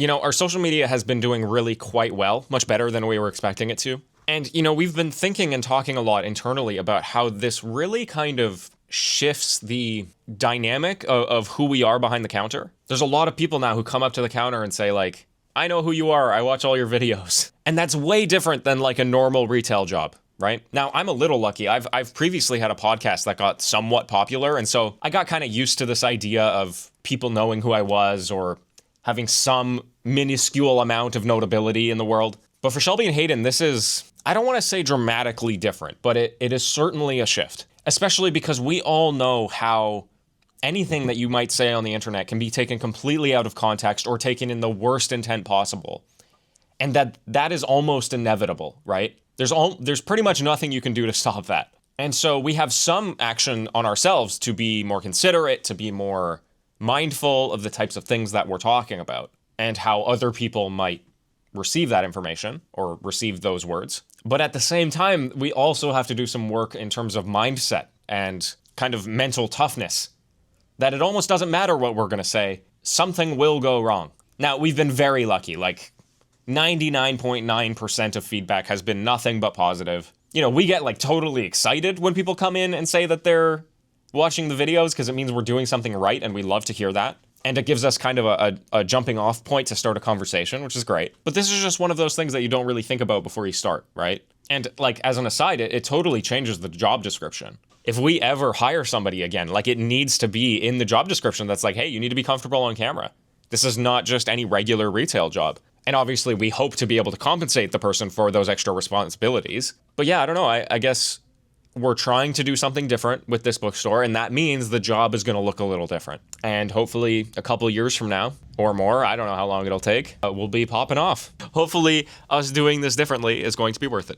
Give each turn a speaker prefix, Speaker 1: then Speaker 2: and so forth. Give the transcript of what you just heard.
Speaker 1: Our social media has been doing really quite well, much better than we were expecting it to. And, we've been thinking and talking a lot internally about how this really kind of shifts the dynamic of who we are behind the counter. There's a lot of people now who come up to the counter and say, like, I know who you are, I watch all your videos. And that's way different than like a normal retail job, right? Now, I'm a little lucky. I've previously had a podcast that got somewhat popular, and so I got kind of used to this idea of people knowing who I was or having some minuscule amount of notability in the world. But for Shelby and Hayden, this is, I don't want to say dramatically different, but it is certainly a shift, especially because we all know how anything that you might say on the internet can be taken completely out of context or taken in the worst intent possible. And that is almost inevitable, right? There's pretty much nothing you can do to stop that. And so we have some action on ourselves to be more considerate, to be more mindful of the types of things that we're talking about and how other people might receive that information or receive those words. But at the same time, we also have to do some work in terms of mindset and kind of mental toughness, that it almost doesn't matter what we're going to say. Something will go wrong. Now, we've been very lucky. Like 99.9% of feedback has been nothing but positive. We get like totally excited when people come in and say that they're watching the videos because it means we're doing something right, and we love to hear that. And it gives us kind of a jumping off point to start a conversation, which is great. But this is just one of those things that you don't really think about before you start, right? And like, as an aside, it totally changes the job description. If we ever hire somebody again, like, it needs to be in the job description that's like, hey, you need to be comfortable on camera. This is not just any regular retail job. And obviously we hope to be able to compensate the person for those extra responsibilities. But yeah, I don't know. I guess we're trying to do something different with this bookstore, and that means the job is going to look a little different. And hopefully a couple of years from now or more, I don't know how long it'll take, we'll be popping off. Hopefully us doing this differently is going to be worth it.